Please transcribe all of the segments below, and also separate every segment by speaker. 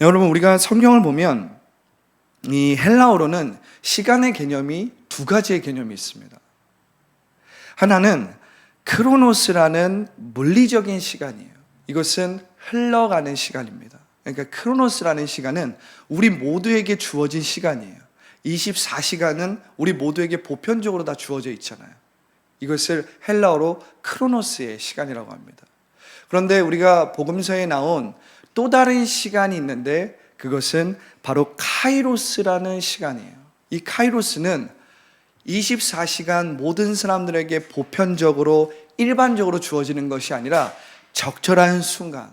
Speaker 1: 여러분, 우리가 성경을 보면 이 헬라어로는 시간의 개념이 두 가지의 개념이 있습니다. 하나는 크로노스라는 물리적인 시간이에요. 이것은 흘러가는 시간입니다. 그러니까 크로노스라는 시간은 우리 모두에게 주어진 시간이에요. 24시간은 우리 모두에게 보편적으로 다 주어져 있잖아요. 이것을 헬라어로 크로노스의 시간이라고 합니다. 그런데 우리가 복음서에 나온 또 다른 시간이 있는데 그것은 바로 카이로스라는 시간이에요. 이 카이로스는 24시간 모든 사람들에게 보편적으로 일반적으로 주어지는 것이 아니라 적절한 순간,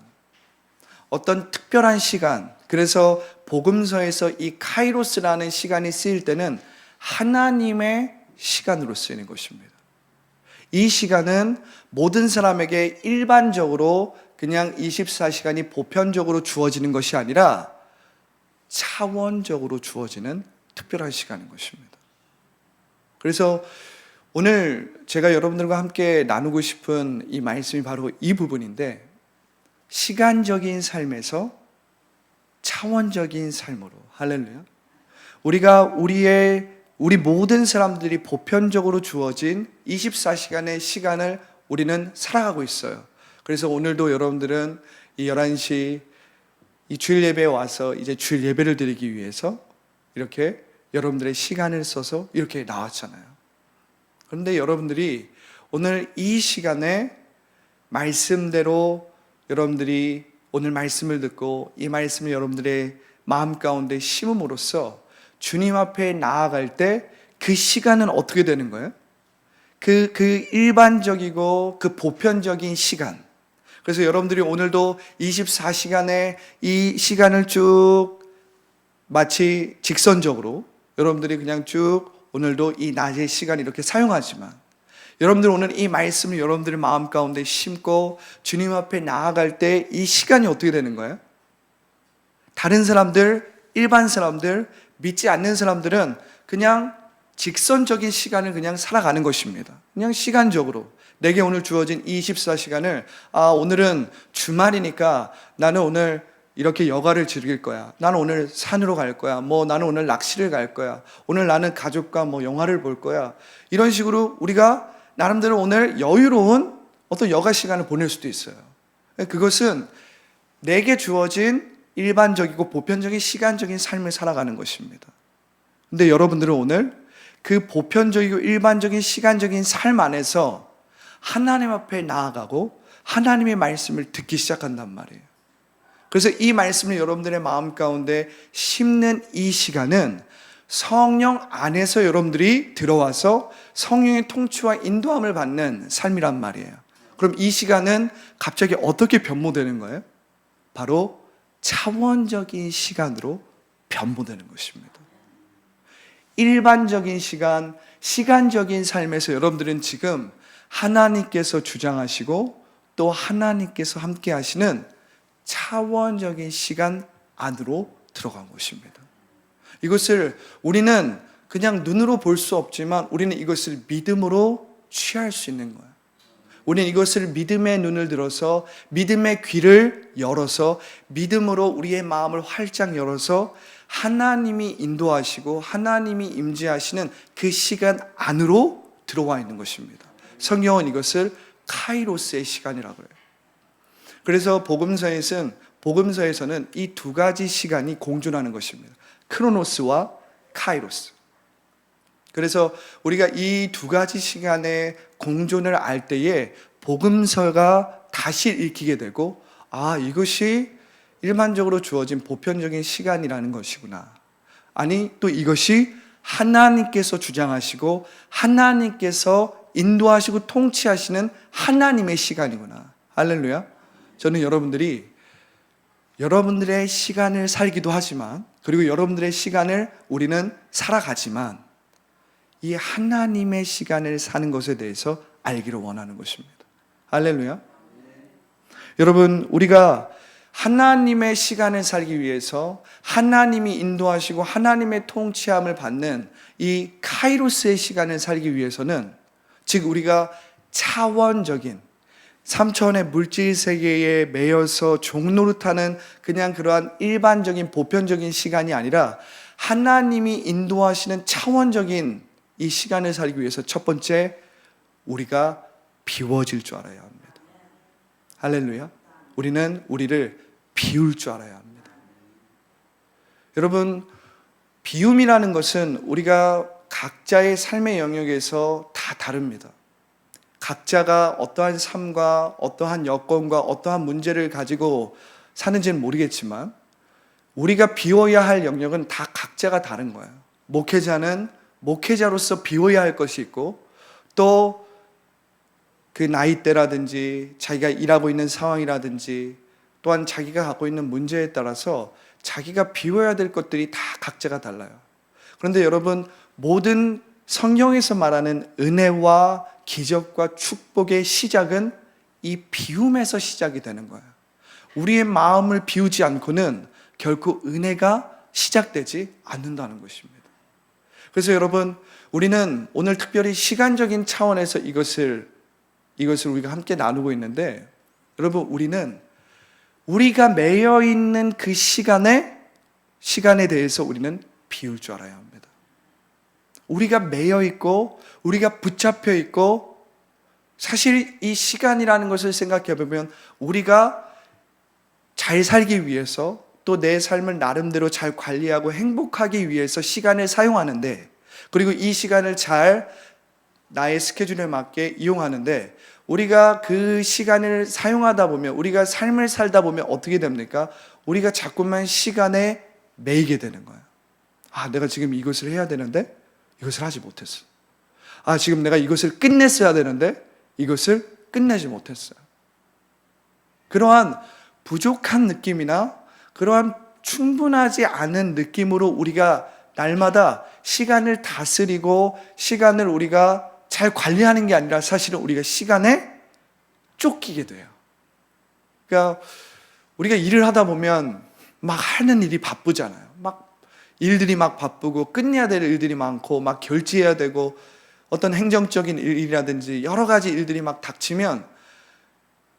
Speaker 1: 어떤 특별한 시간, 그래서 복음서에서 이 카이로스라는 시간이 쓰일 때는 하나님의 시간으로 쓰이는 것입니다. 이 시간은 모든 사람에게 일반적으로 그냥 24시간이 보편적으로 주어지는 것이 아니라 차원적으로 주어지는 특별한 시간인 것입니다. 그래서 오늘 제가 여러분들과 함께 나누고 싶은 이 말씀이 바로 이 부분인데, 시간적인 삶에서 차원적인 삶으로, 할렐루야, 우리 모든 사람들이 보편적으로 주어진 24시간의 시간을 우리는 살아가고 있어요. 그래서 오늘도 여러분들은 이 11시 이 주일 예배에 와서 이제 주일 예배를 드리기 위해서 이렇게 여러분들의 시간을 써서 이렇게 나왔잖아요. 그런데 여러분들이 오늘 이 시간에 말씀대로 여러분들이 오늘 말씀을 듣고 이 말씀을 여러분들의 마음 가운데 심음으로써 주님 앞에 나아갈 때 그 시간은 어떻게 되는 거예요? 그 일반적이고 그 보편적인 시간. 그래서 여러분들이 오늘도 24시간의 이 시간을 쭉 마치 직선적으로 여러분들이 그냥 쭉 오늘도 이 낮의 시간 이렇게 사용하지만, 여러분들 오늘 이 말씀을 여러분들의 마음 가운데 심고 주님 앞에 나아갈 때 이 시간이 어떻게 되는 거예요? 다른 사람들, 일반 사람들, 믿지 않는 사람들은 그냥 직선적인 시간을 그냥 살아가는 것입니다. 그냥 시간적으로 내게 오늘 주어진 24시간을 오늘은 주말이니까 나는 오늘 이렇게 여가를 즐길 거야. 나는 오늘 산으로 갈 거야. 나는 오늘 낚시를 갈 거야. 오늘 나는 가족과 영화를 볼 거야. 이런 식으로 우리가 나름대로 오늘 여유로운 어떤 여가 시간을 보낼 수도 있어요. 그것은 내게 주어진 일반적이고 보편적인 시간적인 삶을 살아가는 것입니다. 근데 여러분들은 오늘 그 보편적이고 일반적인 시간적인 삶 안에서 하나님 앞에 나아가고 하나님의 말씀을 듣기 시작한단 말이에요. 그래서 이 말씀을 여러분들의 마음 가운데 심는 이 시간은 성령 안에서 여러분들이 들어와서 성령의 통치와 인도함을 받는 삶이란 말이에요. 그럼 이 시간은 갑자기 어떻게 변모되는 거예요? 바로 차원적인 시간으로 변모되는 것입니다. 일반적인 시간, 시간적인 삶에서 여러분들은 지금 하나님께서 주장하시고 또 하나님께서 함께 하시는 차원적인 시간 안으로 들어간 것입니다. 이것을 우리는 그냥 눈으로 볼 수 없지만 우리는 이것을 믿음으로 취할 수 있는 거예요. 우리는 이것을 믿음의 눈을 들어서 믿음의 귀를 열어서 믿음으로 우리의 마음을 활짝 열어서 하나님이 인도하시고 하나님이 임재하시는 그 시간 안으로 들어와 있는 것입니다. 성경은 이것을 카이로스의 시간이라고 해요. 그래서 복음서에서는 이 두 가지 시간이 공존하는 것입니다. 크로노스와 카이로스. 그래서 우리가 이 두 가지 시간의 공존을 알 때에 복음서가 다시 읽히게 되고, 이것이 일반적으로 주어진 보편적인 시간이라는 것이구나. 아니, 또 이것이 하나님께서 주장하시고 하나님께서 인도하시고 통치하시는 하나님의 시간이구나. 할렐루야. 저는 여러분들의 시간을 살기도 하지만, 그리고 여러분들의 시간을 우리는 살아가지만 이 하나님의 시간을 사는 것에 대해서 알기를 원하는 것입니다. 할렐루야. 여러분, 우리가 하나님의 시간을 살기 위해서 하나님이 인도하시고 하나님의 통치함을 받는 이 카이로스의 시간을 살기 위해서는, 즉 우리가 차원적인 삼천의 물질 세계에 매여서 종노릇하는 그냥 그러한 일반적인 보편적인 시간이 아니라 하나님이 인도하시는 차원적인 이 시간을 살기 위해서 첫 번째, 우리가 비워질 줄 알아야 합니다. 할렐루야. 우리는 우리를 비울 줄 알아야 합니다. 여러분, 비움이라는 것은 우리가 각자의 삶의 영역에서 다 다릅니다. 각자가 어떠한 삶과 어떠한 여건과 어떠한 문제를 가지고 사는지는 모르겠지만 우리가 비워야 할 영역은 다 각자가 다른 거예요. 목회자는 목회자로서 비워야 할 것이 있고, 또 그 나이대라든지 자기가 일하고 있는 상황이라든지 또한 자기가 갖고 있는 문제에 따라서 자기가 비워야 될 것들이 다 각자가 달라요. 그런데 여러분, 모든 성경에서 말하는 은혜와 기적과 축복의 시작은 이 비움에서 시작이 되는 거예요. 우리의 마음을 비우지 않고는 결코 은혜가 시작되지 않는다는 것입니다. 그래서 여러분, 우리는 오늘 특별히 시간적인 차원에서 이것을 우리가 함께 나누고 있는데, 여러분, 우리가 매여 있는 그 시간에 시간에 대해서 우리는 비울 줄 알아야 합니다. 우리가 매여 있고 우리가 붙잡혀 있고, 사실 이 시간이라는 것을 생각해 보면 우리가 잘 살기 위해서 또 내 삶을 나름대로 잘 관리하고 행복하기 위해서 시간을 사용하는데, 그리고 이 시간을 잘 나의 스케줄에 맞게 이용하는데, 우리가 그 시간을 사용하다 보면, 우리가 삶을 살다 보면 어떻게 됩니까? 우리가 자꾸만 시간에 매이게 되는 거예요. 아, 내가 지금 이것을 해야 되는데 이것을 하지 못했어. 아, 지금 내가 이것을 끝냈어야 되는데 이것을 끝내지 못했어요. 그러한 부족한 느낌이나 그러한 충분하지 않은 느낌으로 우리가 날마다 시간을 다스리고 시간을 우리가 잘 관리하는 게 아니라 사실은 우리가 시간에 쫓기게 돼요. 그러니까 우리가 일을 하다 보면 막 하는 일이 바쁘잖아요. 막 일들이 막 바쁘고 끝내야 될 일들이 많고 막 결제해야 되고 어떤 행정적인 일이라든지 여러 가지 일들이 막 닥치면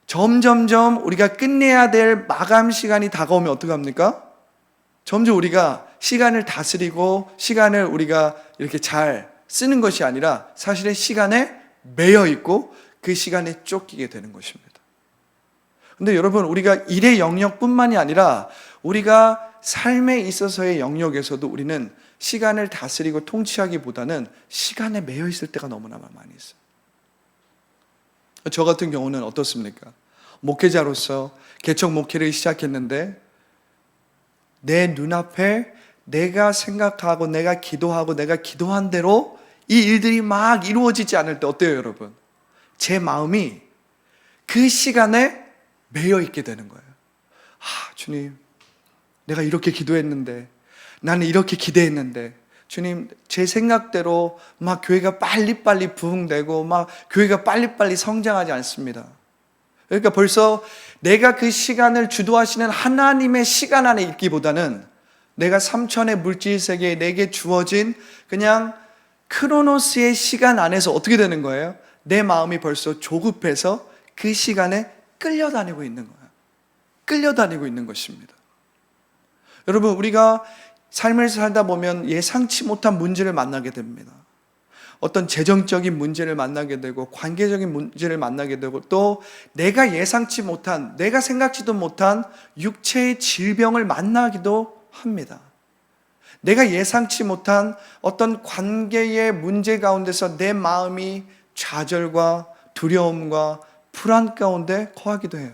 Speaker 1: 점점점 우리가 끝내야 될 마감 시간이 다가오면 어떡합니까? 점점 우리가 시간을 다스리고 시간을 우리가 이렇게 잘 쓰는 것이 아니라 사실은 시간에 매여 있고 그 시간에 쫓기게 되는 것입니다. 근데 여러분, 우리가 일의 영역뿐만이 아니라 우리가 삶에 있어서의 영역에서도 우리는 시간을 다스리고 통치하기보다는 시간에 매여 있을 때가 너무나 많이 있어요. 저 같은 경우는 어떻습니까? 목회자로서 개척 목회를 시작했는데 내 눈앞에 내가 생각하고 내가 기도하고 내가 기도한 대로 이 일들이 막 이루어지지 않을 때 어때요, 여러분? 제 마음이 그 시간에 매여 있게 되는 거예요. 아, 주님, 내가 이렇게 기도했는데, 나는 이렇게 기대했는데, 주님, 제 생각대로 막 교회가 빨리빨리 부흥되고 막 교회가 빨리빨리 성장하지 않습니다. 그러니까 벌써 내가 그 시간을 주도하시는 하나님의 시간 안에 있기보다는 내가 삼천의 물질 세계에 내게 주어진 그냥 크로노스의 시간 안에서 어떻게 되는 거예요? 내 마음이 벌써 조급해서 그 시간에 끌려다니고 있는 거예요. 끌려다니고 있는 것입니다. 여러분, 우리가 삶을 살다 보면 예상치 못한 문제를 만나게 됩니다. 어떤 재정적인 문제를 만나게 되고 관계적인 문제를 만나게 되고 또 내가 예상치 못한, 내가 생각지도 못한 육체의 질병을 만나기도 합니다. 내가 예상치 못한 어떤 관계의 문제 가운데서 내 마음이 좌절과 두려움과 불안 가운데 거하기도 해요.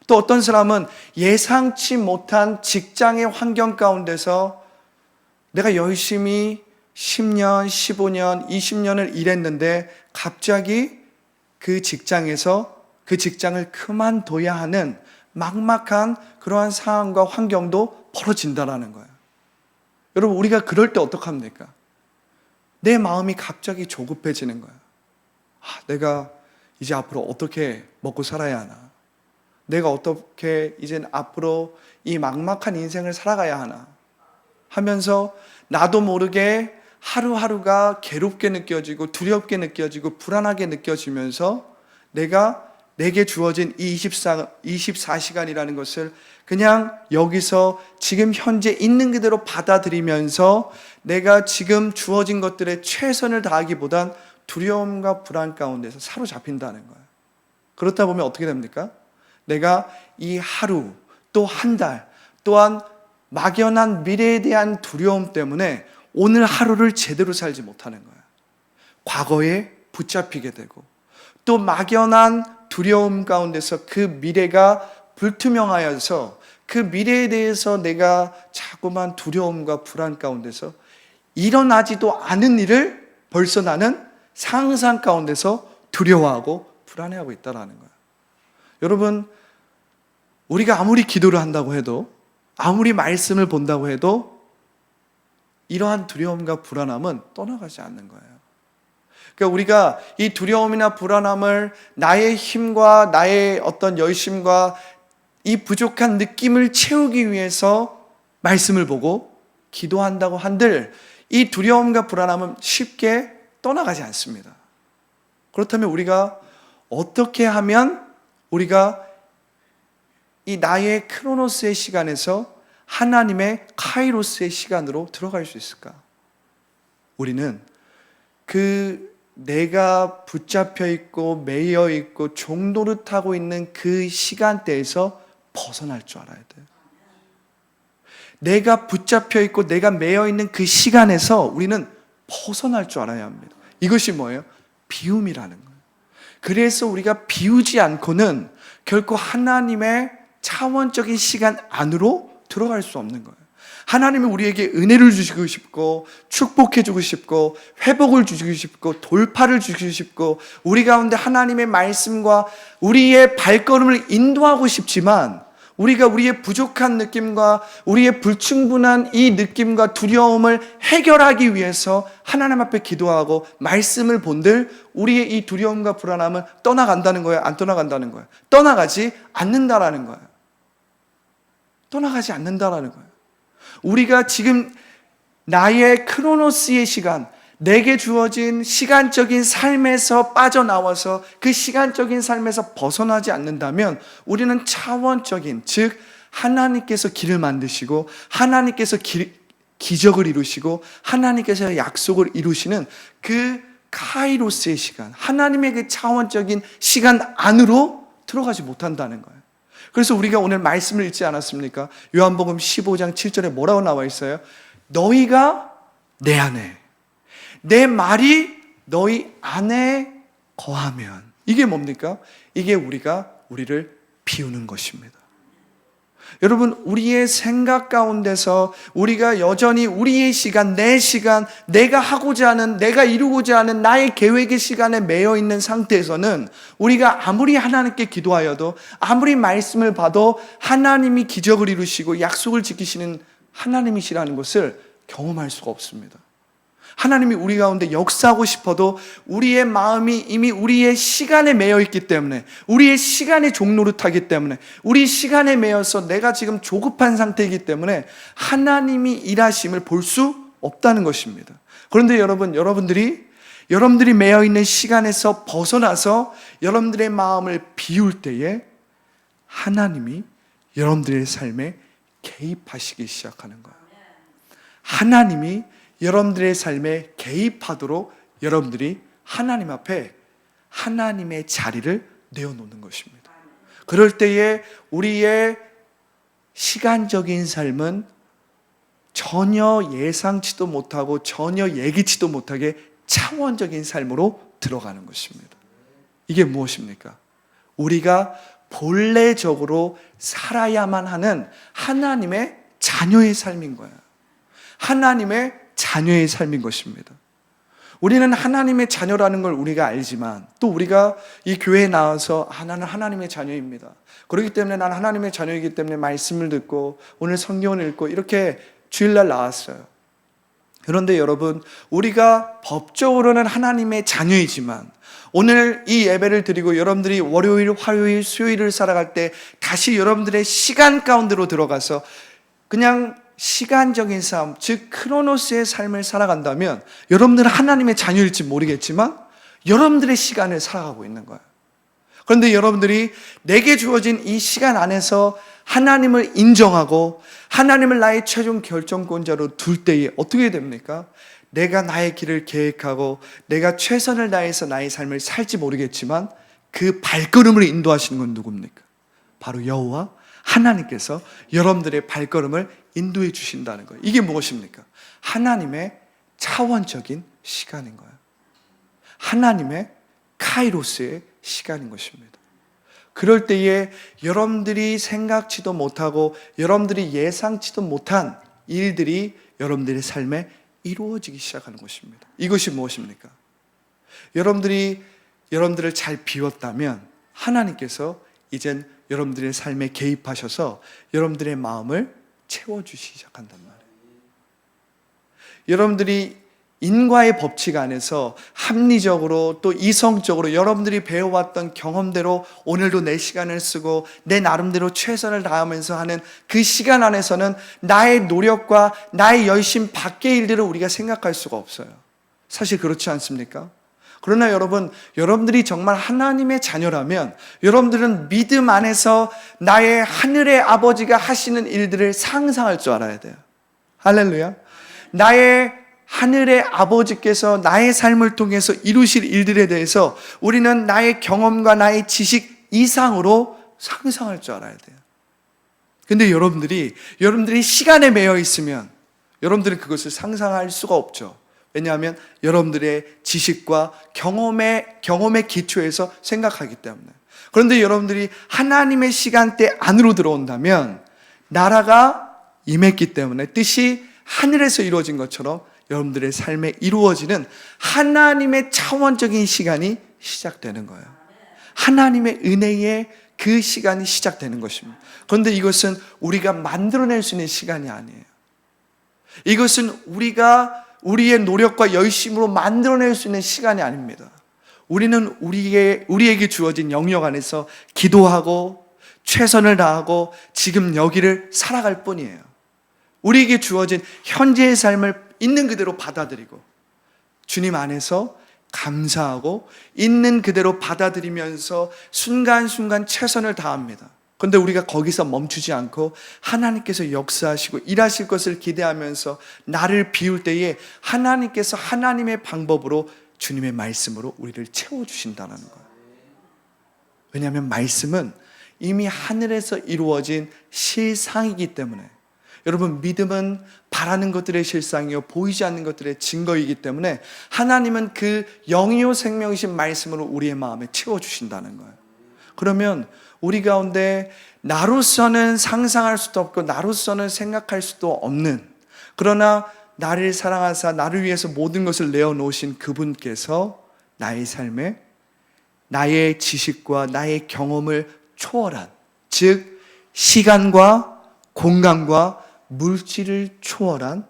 Speaker 1: 또 어떤 사람은 예상치 못한 직장의 환경 가운데서 내가 열심히 10년, 15년, 20년을 일했는데 갑자기 그 직장에서 그 직장을 그만둬야 하는 막막한 그러한 상황과 환경도 벌어진다라는 거예요. 여러분, 우리가 그럴 때 어떡합니까? 내 마음이 갑자기 조급해지는 거예요. 아, 내가 이제 앞으로 어떻게 먹고 살아야 하나? 내가 어떻게 이제 앞으로 이 막막한 인생을 살아가야 하나? 하면서 나도 모르게 하루하루가 괴롭게 느껴지고 두렵게 느껴지고 불안하게 느껴지면서 내가 내게 주어진 이 24시간이라는 것을 그냥 여기서 지금 현재 있는 그대로 받아들이면서 내가 지금 주어진 것들에 최선을 다하기보단 두려움과 불안 가운데서 사로잡힌다는 거예요. 그렇다 보면 어떻게 됩니까? 내가 이 하루, 또 한 달, 또한 막연한 미래에 대한 두려움 때문에 오늘 하루를 제대로 살지 못하는 거예요. 과거에 붙잡히게 되고 또 막연한 두려움 가운데서 그 미래가 불투명하여서 그 미래에 대해서 내가 자꾸만 두려움과 불안 가운데서 일어나지도 않은 일을 벌써 나는 상상 가운데서 두려워하고 불안해하고 있다는 거예요. 여러분, 우리가 아무리 기도를 한다고 해도, 아무리 말씀을 본다고 해도 이러한 두려움과 불안함은 떠나가지 않는 거예요. 그러니까 우리가 이 두려움이나 불안함을 나의 힘과 나의 어떤 열심과 이 부족한 느낌을 채우기 위해서 말씀을 보고 기도한다고 한들 이 두려움과 불안함은 쉽게 떠나가지 않습니다. 그렇다면 우리가 어떻게 하면 우리가 이 나의 크로노스의 시간에서 하나님의 카이로스의 시간으로 들어갈 수 있을까? 우리는 그 내가 붙잡혀 있고 매여 있고 종노릇하고 있는 그 시간대에서 벗어날 줄 알아야 돼요. 내가 붙잡혀 있고 내가 매여 있는 그 시간에서 우리는 벗어날 줄 알아야 합니다. 이것이 뭐예요? 비움이라는 거예요. 그래서 우리가 비우지 않고는 결코 하나님의 차원적인 시간 안으로 들어갈 수 없는 거예요. 하나님이 우리에게 은혜를 주시고 싶고 축복해 주고 싶고 회복을 주시고 싶고 돌파를 주시고 싶고 우리 가운데 하나님의 말씀과 우리의 발걸음을 인도하고 싶지만 우리가 우리의 부족한 느낌과 우리의 불충분한 이 느낌과 두려움을 해결하기 위해서 하나님 앞에 기도하고 말씀을 본들 우리의 이 두려움과 불안함은 떠나간다는 거예요? 안 떠나간다는 거예요? 떠나가지 않는다라는 거예요. 떠나가지 않는다라는 거예요. 우리가 지금 나의 크로노스의 시간, 내게 주어진 시간적인 삶에서 빠져나와서 그 시간적인 삶에서 벗어나지 않는다면 우리는 차원적인, 즉 하나님께서 길을 만드시고 하나님께서 기적을 이루시고 하나님께서 약속을 이루시는 그 카이로스의 시간, 하나님의 그 차원적인 시간 안으로 들어가지 못한다는 거예요. 그래서 우리가 오늘 말씀을 읽지 않았습니까? 요한복음 15장 7절에 뭐라고 나와 있어요? 너희가 내 안에, 내 말이 너희 안에 거하면. 이게 뭡니까? 이게 우리를 비우는 것입니다. 여러분, 우리의 생각 가운데서 우리가 여전히 우리의 시간, 내 시간, 내가 하고자 하는, 내가 이루고자 하는 나의 계획의 시간에 매여 있는 상태에서는 우리가 아무리 하나님께 기도하여도 아무리 말씀을 봐도 하나님이 기적을 이루시고 약속을 지키시는 하나님이시라는 것을 경험할 수가 없습니다. 하나님이 우리 가운데 역사하고 싶어도 우리의 마음이 이미 우리의 시간에 매여 있기 때문에, 우리의 시간에 종노릇하기 때문에, 우리 시간에 매여서 내가 지금 조급한 상태이기 때문에 하나님이 일하심을 볼 수 없다는 것입니다. 그런데 여러분들이 매여 있는 시간에서 벗어나서 여러분들의 마음을 비울 때에 하나님이 여러분들의 삶에 개입하시기 시작하는 거예요. 하나님이 여러분들의 삶에 개입하도록 여러분들이 하나님 앞에 하나님의 자리를 내어놓는 것입니다. 그럴 때에 우리의 시간적인 삶은 전혀 예상치도 못하고 전혀 예기치도 못하게 차원적인 삶으로 들어가는 것입니다. 이게 무엇입니까? 우리가 본래적으로 살아야만 하는 하나님의 자녀의 삶인 거예요. 하나님의 자녀의 삶인 것입니다. 우리는 하나님의 자녀라는 걸 우리가 알지만 또 우리가 이 교회에 나와서 나는 하나님의 자녀입니다. 그렇기 때문에 나는 하나님의 자녀이기 때문에 말씀을 듣고 오늘 성경을 읽고 이렇게 주일날 나왔어요. 그런데 여러분, 우리가 법적으로는 하나님의 자녀이지만 오늘 이 예배를 드리고 여러분들이 월요일, 화요일, 수요일을 살아갈 때 다시 여러분들의 시간 가운데로 들어가서 그냥 시간적인 삶, 즉 크로노스의 삶을 살아간다면 여러분들은 하나님의 자녀일지 모르겠지만 여러분들의 시간을 살아가고 있는 거예요. 그런데 여러분들이 내게 주어진 이 시간 안에서 하나님을 인정하고 하나님을 나의 최종 결정권자로 둘 때에 어떻게 됩니까? 내가 나의 길을 계획하고 내가 최선을 다해서 나의 삶을 살지 모르겠지만 그 발걸음을 인도하시는 건 누굽니까? 바로 여호와 하나님께서 여러분들의 발걸음을 인도해 주신다는 거예요. 이게 무엇입니까? 하나님의 차원적인 시간인 거예요. 하나님의 카이로스의 시간인 것입니다. 그럴 때에 여러분들이 생각지도 못하고 여러분들이 예상치도 못한 일들이 여러분들의 삶에 이루어지기 시작하는 것입니다. 이것이 무엇입니까? 여러분들을 잘 비웠다면 하나님께서 이젠 여러분들의 삶에 개입하셔서 여러분들의 마음을 채워주시기 시작한단 말이에요. 여러분들이 인과의 법칙 안에서 합리적으로 또 이성적으로 여러분들이 배워왔던 경험대로 오늘도 내 시간을 쓰고 내 나름대로 최선을 다하면서 하는 그 시간 안에서는 나의 노력과 나의 열심 밖의 일들을 우리가 생각할 수가 없어요. 사실 그렇지 않습니까? 그러나 여러분들이 정말 하나님의 자녀라면 여러분들은 믿음 안에서 나의 하늘의 아버지가 하시는 일들을 상상할 줄 알아야 돼요. 할렐루야. 나의 하늘의 아버지께서 나의 삶을 통해서 이루실 일들에 대해서 우리는 나의 경험과 나의 지식 이상으로 상상할 줄 알아야 돼요. 근데 여러분들이 시간에 매여 있으면 여러분들은 그것을 상상할 수가 없죠. 왜냐하면 여러분들의 지식과 경험의 기초에서 생각하기 때문에. 그런데 여러분들이 하나님의 시간대 안으로 들어온다면 나라가 임했기 때문에 뜻이 하늘에서 이루어진 것처럼 여러분들의 삶에 이루어지는 하나님의 차원적인 시간이 시작되는 거예요. 하나님의 은혜의 그 시간이 시작되는 것입니다. 그런데 이것은 우리가 만들어낼 수 있는 시간이 아니에요. 이것은 우리의 노력과 열심으로 만들어낼 수 있는 시간이 아닙니다. 우리는 우리에게 주어진 영역 안에서 기도하고 최선을 다하고 지금 여기를 살아갈 뿐이에요. 우리에게 주어진 현재의 삶을 있는 그대로 받아들이고 주님 안에서 감사하고 있는 그대로 받아들이면서 순간순간 최선을 다합니다. 그런데 우리가 거기서 멈추지 않고 하나님께서 역사하시고 일하실 것을 기대하면서 나를 비울 때에 하나님께서 하나님의 방법으로 주님의 말씀으로 우리를 채워주신다는 거예요. 왜냐하면 말씀은 이미 하늘에서 이루어진 실상이기 때문에. 여러분, 믿음은 바라는 것들의 실상이요 보이지 않는 것들의 증거이기 때문에 하나님은 그 영이요 생명이신 말씀으로 우리의 마음에 채워주신다는 거예요. 그러면 우리 가운데 나로서는 상상할 수도 없고 나로서는 생각할 수도 없는, 그러나 나를 사랑하사 나를 위해서 모든 것을 내어놓으신 그분께서 나의 삶에 나의 지식과 나의 경험을 초월한, 즉 시간과 공간과 물질을 초월한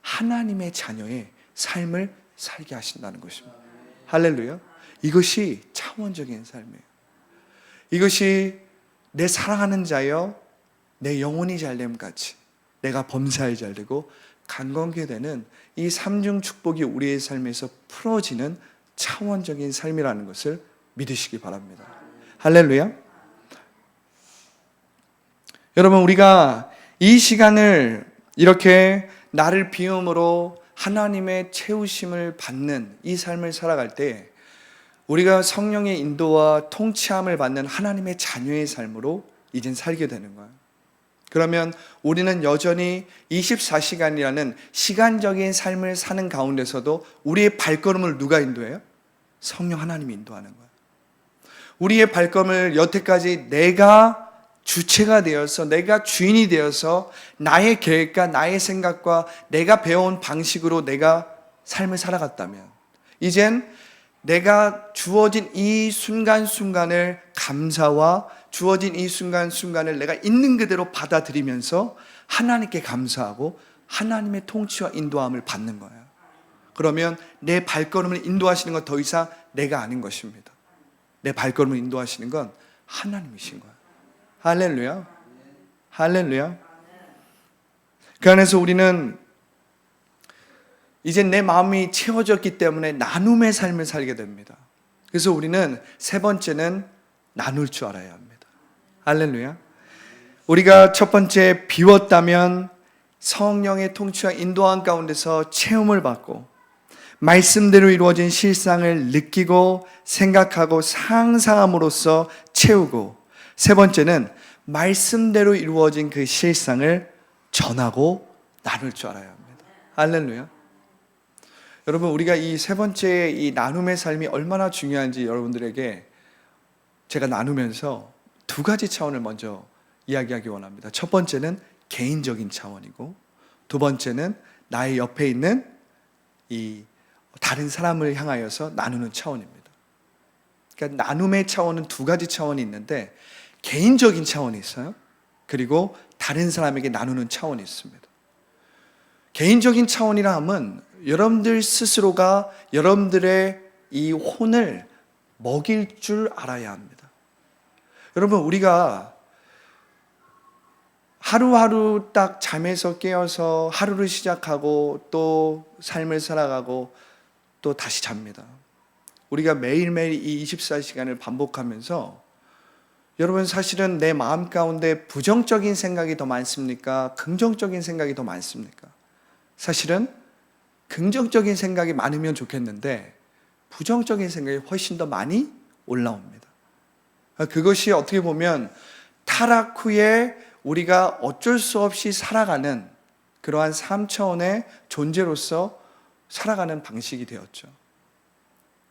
Speaker 1: 하나님의 자녀의 삶을 살게 하신다는 것입니다. 할렐루야. 이것이 차원적인 삶이에요. 이것이 내 사랑하는 자여 내 영혼이 잘됨 같이 내가 범사에 잘되고 강건케 되는 이 삼중 축복이 우리의 삶에서 풀어지는 차원적인 삶이라는 것을 믿으시기 바랍니다. 할렐루야. 여러분, 우리가 이 시간을 이렇게 나를 비움으로 하나님의 채우심을 받는 이 삶을 살아갈 때 우리가 성령의 인도와 통치함을 받는 하나님의 자녀의 삶으로 이젠 살게 되는 거예요. 그러면 우리는 여전히 24시간이라는 시간적인 삶을 사는 가운데서도 우리의 발걸음을 누가 인도해요? 성령 하나님이 인도하는 거예요. 우리의 발걸음을 여태까지 내가 주체가 되어서 내가 주인이 되어서 나의 계획과 나의 생각과 내가 배워온 방식으로 내가 삶을 살아갔다면 이젠 내가 주어진 이 순간순간을 감사와 주어진 이 순간순간을 내가 있는 그대로 받아들이면서 하나님께 감사하고 하나님의 통치와 인도함을 받는 거예요. 그러면 내 발걸음을 인도하시는 건 더 이상 내가 아닌 것입니다. 내 발걸음을 인도하시는 건 하나님이신 거예요. 할렐루야. 할렐루야. 그 안에서 우리는 이제 내 마음이 채워졌기 때문에 나눔의 삶을 살게 됩니다. 그래서 우리는 세 번째는 나눌 줄 알아야 합니다. 할렐루야. 우리가 첫 번째 비웠다면 성령의 통치와 인도함 가운데서 체험을 받고 말씀대로 이루어진 실상을 느끼고 생각하고 상상함으로써 채우고, 세 번째는 말씀대로 이루어진 그 실상을 전하고 나눌 줄 알아야 합니다. 할렐루야. 여러분, 우리가 이 세 번째 이 나눔의 삶이 얼마나 중요한지 여러분들에게 제가 나누면서 두 가지 차원을 먼저 이야기하기 원합니다. 첫 번째는 개인적인 차원이고, 두 번째는 나의 옆에 있는 이 다른 사람을 향하여서 나누는 차원입니다. 그러니까 나눔의 차원은 두 가지 차원이 있는데, 개인적인 차원이 있어요. 그리고 다른 사람에게 나누는 차원이 있습니다. 개인적인 차원이라 함은 여러분들 스스로가 여러분들의 이 혼을 먹일 줄 알아야 합니다. 여러분, 우리가 하루하루 딱 잠에서 깨어서 하루를 시작하고 또 삶을 살아가고 또 다시 잡니다. 우리가 매일매일 이 24시간을 반복하면서 여러분, 사실은 내 마음 가운데 부정적인 생각이 더 많습니까? 긍정적인 생각이 더 많습니까? 사실은 긍정적인 생각이 많으면 좋겠는데 부정적인 생각이 훨씬 더 많이 올라옵니다. 그것이 어떻게 보면 타락 후에 우리가 어쩔 수 없이 살아가는 그러한 3차원의 존재로서 살아가는 방식이 되었죠.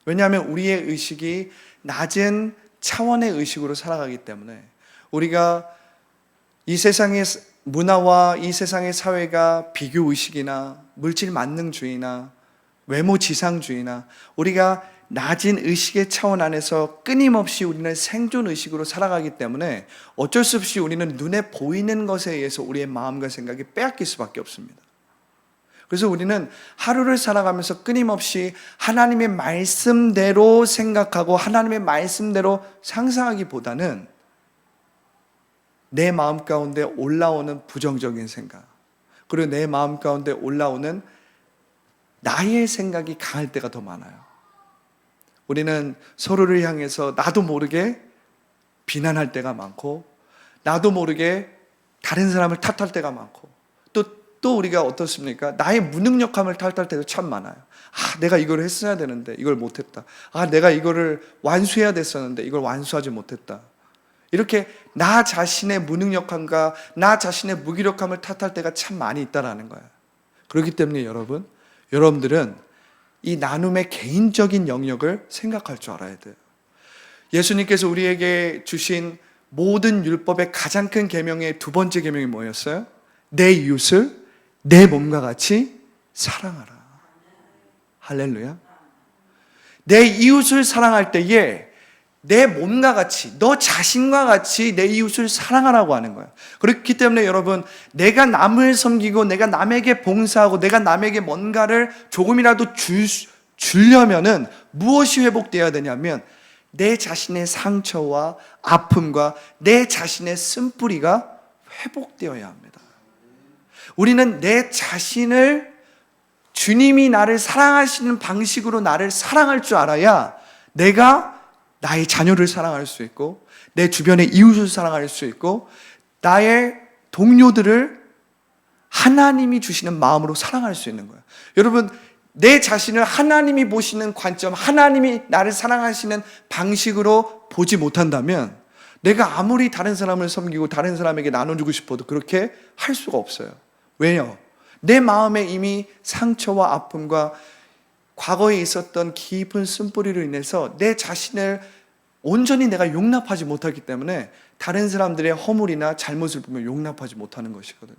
Speaker 1: 왜냐하면 우리의 의식이 낮은 차원의 의식으로 살아가기 때문에, 우리가 이 세상의 문화와 이 세상의 사회가 비교의식이나 물질 만능주의나 외모 지상주의나 우리가 낮은 의식의 차원 안에서 끊임없이 우리는 생존의식으로 살아가기 때문에 어쩔 수 없이 우리는 눈에 보이는 것에 의해서 우리의 마음과 생각이 빼앗길 수밖에 없습니다. 그래서 우리는 하루를 살아가면서 끊임없이 하나님의 말씀대로 생각하고 하나님의 말씀대로 상상하기보다는 내 마음 가운데 올라오는 부정적인 생각, 그리고 내 마음 가운데 올라오는 나의 생각이 강할 때가 더 많아요. 우리는 서로를 향해서 나도 모르게 비난할 때가 많고, 나도 모르게 다른 사람을 탓할 때가 많고, 또 우리가 어떻습니까? 나의 무능력함을 탓할 때도 참 많아요. 내가 이걸 했어야 되는데 이걸 못했다. 내가 이거를 완수해야 됐었는데 이걸 완수하지 못했다. 이렇게 나 자신의 무능력함과 나 자신의 무기력함을 탓할 때가 참 많이 있다라는 거예요. 그렇기 때문에 여러분들은 이 나눔의 개인적인 영역을 생각할 줄 알아야 돼요. 예수님께서 우리에게 주신 모든 율법의 가장 큰 계명의 두 번째 계명이 뭐였어요? 내 이웃을 내 몸과 같이 사랑하라. 할렐루야. 내 이웃을 사랑할 때에 내 몸과 같이, 너 자신과 같이 내 이웃을 사랑하라고 하는 거예요. 그렇기 때문에 여러분, 내가 남을 섬기고 내가 남에게 봉사하고 내가 남에게 뭔가를 조금이라도 주려면은 무엇이 회복되어야 되냐면 내 자신의 상처와 아픔과 내 자신의 쓴뿌리가 회복되어야 합니다. 우리는 내 자신을 주님이 나를 사랑하시는 방식으로 나를 사랑할 줄 알아야 내가 나의 자녀를 사랑할 수 있고 내 주변의 이웃을 사랑할 수 있고 나의 동료들을 하나님이 주시는 마음으로 사랑할 수 있는 거예요. 여러분, 내 자신을 하나님이 보시는 관점, 하나님이 나를 사랑하시는 방식으로 보지 못한다면 내가 아무리 다른 사람을 섬기고 다른 사람에게 나눠주고 싶어도 그렇게 할 수가 없어요. 왜요? 내 마음에 이미 상처와 아픔과 과거에 있었던 깊은 쓴뿌리로 인해서 내 자신을 온전히 내가 용납하지 못하기 때문에 다른 사람들의 허물이나 잘못을 보면 용납하지 못하는 것이거든요.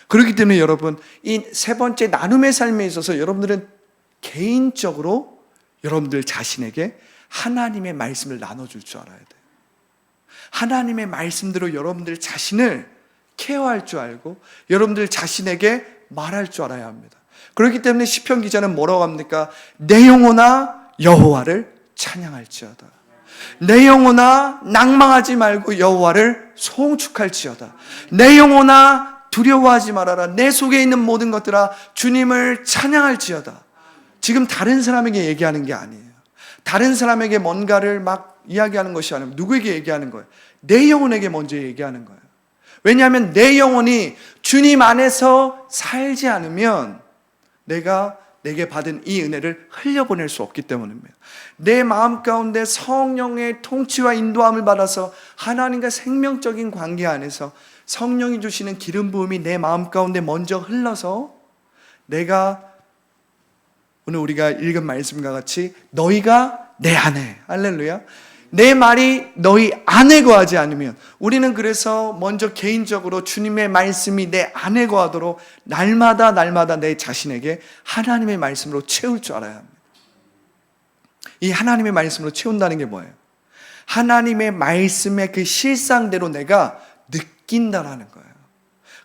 Speaker 1: 그렇기 때문에 여러분, 이 세 번째 나눔의 삶에 있어서 여러분들은 개인적으로 여러분들 자신에게 하나님의 말씀을 나눠줄 줄 알아야 돼요. 하나님의 말씀대로 여러분들 자신을 케어할 줄 알고 여러분들 자신에게 말할 줄 알아야 합니다. 그렇기 때문에 시편 기자는 뭐라고 합니까? 내 영혼아 여호와를 찬양할지어다. 내 영혼아 낭망하지 말고 여호와를 송축할지어다. 내 영혼아 두려워하지 말아라. 내 속에 있는 모든 것들아 주님을 찬양할지어다. 지금 다른 사람에게 얘기하는 게 아니에요. 다른 사람에게 뭔가를 막 이야기하는 것이 아니라 누구에게 얘기하는 거예요? 내 영혼에게 먼저 얘기하는 거예요. 왜냐하면 내 영혼이 주님 안에서 살지 않으면 내게 받은 이 은혜를 흘려보낼 수 없기 때문입니다. 내 마음 가운데 성령의 통치와 인도함을 받아서 하나님과 생명적인 관계 안에서 성령이 주시는 기름 부음이 내 마음 가운데 먼저 흘러서 내가 오늘 우리가 읽은 말씀과 같이 너희가 내 안에, 할렐루야, 내 말이 너희 안에 거하지 않으면, 우리는 그래서 먼저 개인적으로 주님의 말씀이 내 안에 거하도록 날마다 내 자신에게 하나님의 말씀으로 채울 줄 알아야 합니다. 이 하나님의 말씀으로 채운다는 게 뭐예요? 하나님의 말씀의 그 실상대로 내가 느낀다라는 거예요.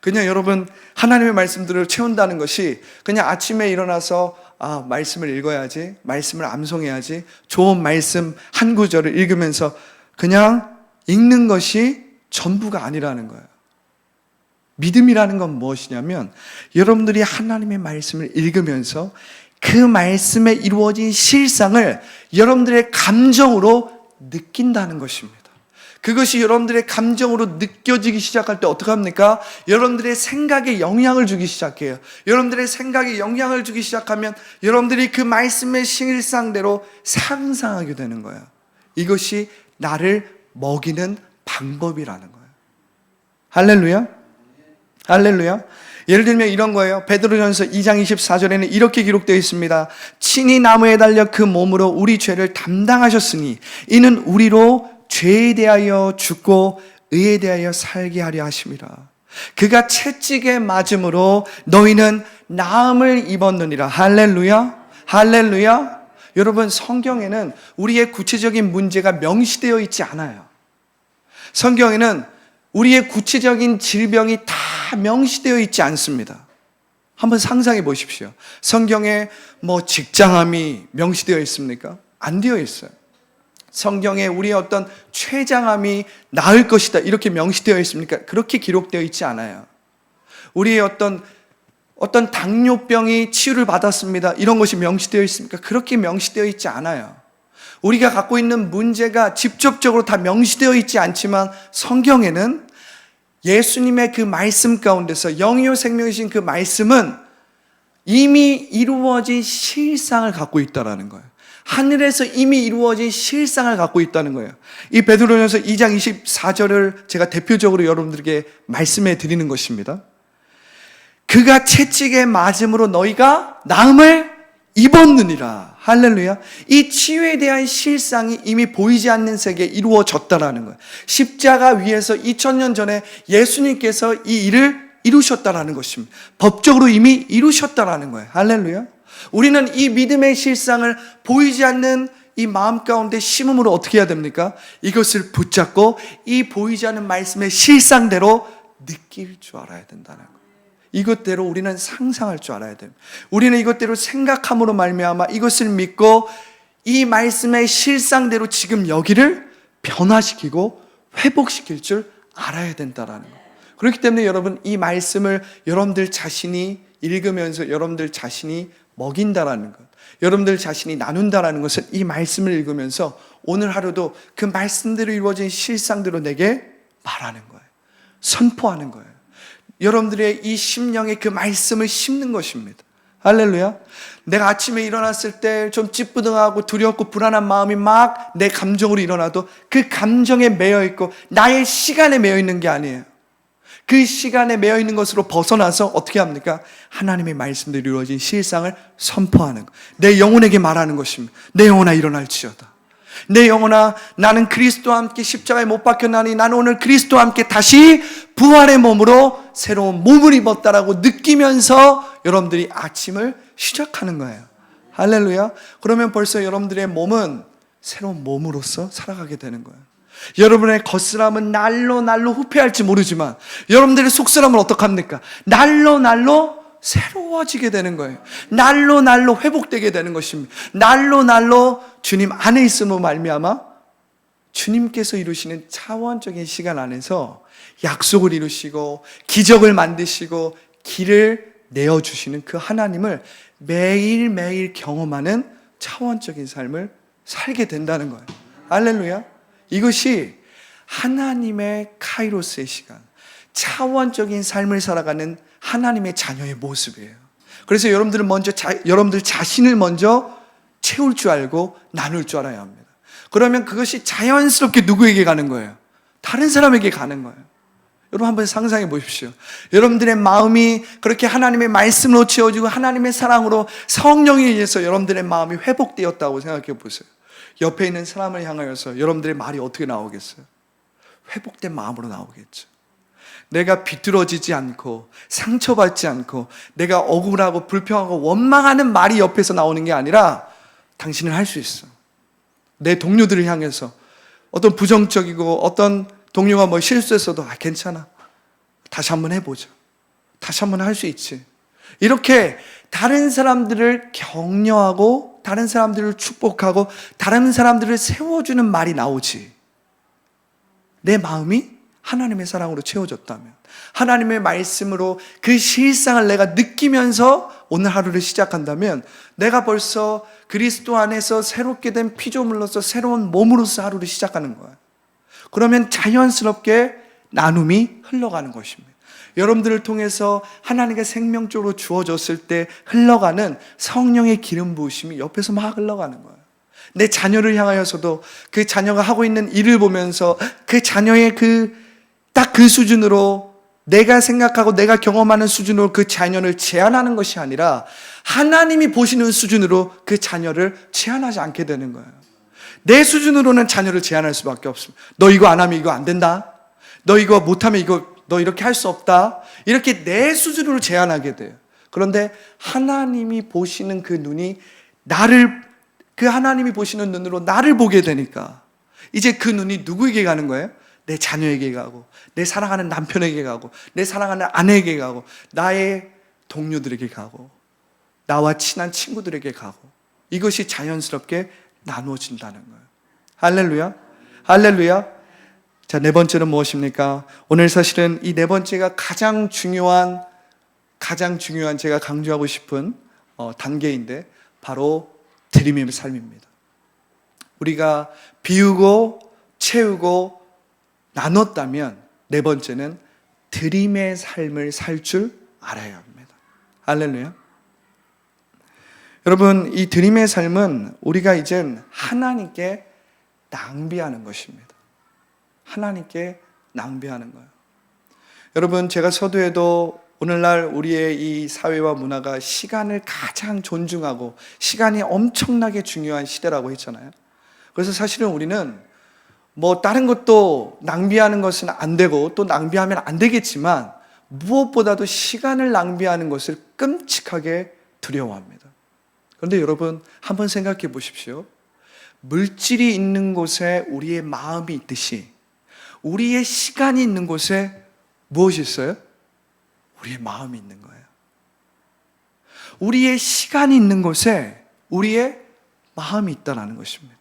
Speaker 1: 그냥 여러분, 하나님의 말씀들을 채운다는 것이 그냥 아침에 일어나서 말씀을 읽어야지, 말씀을 암송해야지, 좋은 말씀 한 구절을 읽으면서 그냥 읽는 것이 전부가 아니라는 거예요. 믿음이라는 건 무엇이냐면 여러분들이 하나님의 말씀을 읽으면서 그 말씀에 이루어진 실상을 여러분들의 감정으로 느낀다는 것입니다. 그것이 여러분들의 감정으로 느껴지기 시작할 때 어떻게 합니까? 여러분들의 생각에 영향을 주기 시작해요. 여러분들의 생각에 영향을 주기 시작하면 여러분들이 그 말씀의 실상대로 상상하게 되는 거예요. 이것이 나를 먹이는 방법이라는 거예요. 할렐루야? 할렐루야? 예를 들면 이런 거예요. 베드로전서 2장 24절에는 이렇게 기록되어 있습니다. 친히 나무에 달려 그 몸으로 우리 죄를 담당하셨으니 이는 우리로 죄에 대하여 죽고 의에 대하여 살게 하려 하심이라. 그가 채찍에 맞음으로 너희는 나음을 입었느니라. 할렐루야? 할렐루야? 여러분, 성경에는 우리의 구체적인 문제가 명시되어 있지 않아요. 성경에는 우리의 구체적인 질병이 다 명시되어 있지 않습니다. 한번 상상해 보십시오. 성경에 직장암이 명시되어 있습니까? 안 되어 있어요. 성경에 우리의 어떤 췌장암이 나을 것이다 이렇게 명시되어 있습니까? 그렇게 기록되어 있지 않아요. 우리의 어떤 당뇨병이 치유를 받았습니다 이런 것이 명시되어 있습니까? 그렇게 명시되어 있지 않아요. 우리가 갖고 있는 문제가 직접적으로 다 명시되어 있지 않지만 성경에는 예수님의 그 말씀 가운데서 영이요 생명이신 그 말씀은 이미 이루어진 실상을 갖고 있다는 거예요. 하늘에서 이미 이루어진 실상을 갖고 있다는 거예요. 이 베드로전서 2장 24절을 제가 대표적으로 여러분들에게 말씀해 드리는 것입니다. 그가 채찍에 맞음으로 너희가 나음을 입었느니라. 할렐루야. 이 치유에 대한 실상이 이미 보이지 않는 세계에 이루어졌다라는 거예요. 십자가 위에서 2000년 전에 예수님께서 이 일을 이루셨다라는 것입니다. 법적으로 이미 이루셨다라는 거예요. 할렐루야. 우리는 이 믿음의 실상을 보이지 않는 이 마음 가운데 심음으로 어떻게 해야 됩니까? 이것을 붙잡고 이 보이지 않는 말씀의 실상대로 느낄 줄 알아야 된다는 거예요. 이것대로 우리는 상상할 줄 알아야 됩니다. 우리는 이것대로 생각함으로 말미암아 이것을 믿고 이 말씀의 실상대로 지금 여기를 변화시키고 회복시킬 줄 알아야 된다는 거예요. 그렇기 때문에 여러분, 이 말씀을 여러분들 자신이 읽으면서 여러분들 자신이 먹인다라는 것, 여러분들 자신이 나눈다라는 것은 이 말씀을 읽으면서 오늘 하루도 그 말씀대로 이루어진 실상대로 내게 말하는 거예요. 선포하는 거예요. 여러분들의 이 심령에 그 말씀을 심는 것입니다. 할렐루야. 내가 아침에 일어났을 때 좀 찌뿌둥하고 두렵고 불안한 마음이 막 내 감정으로 일어나도 그 감정에 매여 있고 나의 시간에 매여 있는 게 아니에요. 그 시간에 매여 있는 것으로 벗어나서 어떻게 합니까? 하나님의 말씀대로 이루어진 실상을 선포하는 것. 내 영혼에게 말하는 것입니다. 내 영혼아 일어날지어다. 내 영혼아, 나는 그리스도와 함께 십자가에 못 박혔나니 나는 오늘 그리스도와 함께 다시 부활의 몸으로 새로운 몸을 입었다라고 느끼면서 여러분들이 아침을 시작하는 거예요. 할렐루야. 그러면 벌써 여러분들의 몸은 새로운 몸으로서 살아가게 되는 거예요. 여러분의 겉사람은 날로 후패할지 모르지만 여러분들의 속사람은 어떡합니까? 날로 새로워지게 되는 거예요. 날로 회복되게 되는 것입니다. 날로 주님 안에 있음으로 말미암아 주님께서 이루시는 차원적인 시간 안에서 약속을 이루시고 기적을 만드시고 길을 내어주시는 그 하나님을 매일매일 경험하는 차원적인 삶을 살게 된다는 거예요. 할렐루야. 이것이 하나님의 카이로스의 시간, 차원적인 삶을 살아가는 하나님의 자녀의 모습이에요. 그래서 여러분들 자신을 먼저 채울 줄 알고 나눌 줄 알아야 합니다. 그러면 그것이 자연스럽게 누구에게 가는 거예요? 다른 사람에게 가는 거예요. 여러분 한번 상상해 보십시오. 여러분들의 마음이 그렇게 하나님의 말씀으로 채워지고 하나님의 사랑으로 성령에 의해서 여러분들의 마음이 회복되었다고 생각해 보세요. 옆에 있는 사람을 향하여서 여러분들의 말이 어떻게 나오겠어요? 회복된 마음으로 나오겠죠. 내가 비뚤어지지 않고 상처받지 않고 내가 억울하고 불평하고 원망하는 말이 옆에서 나오는 게 아니라 당신은 할 수 있어. 내 동료들을 향해서 어떤 부정적이고 어떤 동료가 뭐 실수했어도 괜찮아. 다시 한번 해보자. 다시 한번 할 수 있지. 이렇게 다른 사람들을 격려하고 다른 사람들을 축복하고 다른 사람들을 세워주는 말이 나오지. 내 마음이 하나님의 사랑으로 채워졌다면, 하나님의 말씀으로 그 실상을 내가 느끼면서 오늘 하루를 시작한다면 내가 벌써 그리스도 안에서 새롭게 된 피조물로서 새로운 몸으로서 하루를 시작하는 거예요. 그러면 자연스럽게 나눔이 흘러가는 것입니다. 여러분들을 통해서 하나님의 생명적으로 주어졌을 때 흘러가는 성령의 기름 부으심이 옆에서 막 흘러가는 거예요. 내 자녀를 향하여서도 그 자녀가 하고 있는 일을 보면서 그 자녀의 딱 그 수준으로 내가 생각하고 내가 경험하는 수준으로 그 자녀를 제한하는 것이 아니라 하나님이 보시는 수준으로 그 자녀를 제한하지 않게 되는 거예요. 내 수준으로는 자녀를 제한할 수밖에 없습니다. 너 이거 안 하면 이거 안 된다. 너 이거 못하면 너 이렇게 할 수 없다. 이렇게 내 수준으로 제한하게 돼요. 그런데 하나님이 보시는 그 눈이 하나님이 보시는 눈으로 나를 보게 되니까 이제 그 눈이 누구에게 가는 거예요? 내 자녀에게 가고, 내 사랑하는 남편에게 가고, 내 사랑하는 아내에게 가고, 나의 동료들에게 가고, 나와 친한 친구들에게 가고, 이것이 자연스럽게 나누어진다는 거예요. 할렐루야. 할렐루야. 자, 네 번째는 무엇입니까? 오늘 사실은 이 네 번째가 가장 중요한 제가 강조하고 싶은 단계인데 바로 드림의 삶입니다. 우리가 비우고 채우고 나눴다면 네 번째는 드림의 삶을 살 줄 알아야 합니다. 할렐루야. 여러분, 이 드림의 삶은 우리가 이젠 하나님께 낭비하는 것입니다. 하나님께 낭비하는 거예요. 여러분, 제가 서두에도 오늘날 우리의 이 사회와 문화가 시간을 가장 존중하고 시간이 엄청나게 중요한 시대라고 했잖아요. 그래서 사실은 우리는 다른 것도 낭비하는 것은 안 되고 또 낭비하면 안 되겠지만 무엇보다도 시간을 낭비하는 것을 끔찍하게 두려워합니다. 그런데 여러분, 한번 생각해 보십시오. 물질이 있는 곳에 우리의 마음이 있듯이 우리의 시간이 있는 곳에 무엇이 있어요? 우리의 마음이 있는 거예요. 우리의 시간이 있는 곳에 우리의 마음이 있다는 것입니다.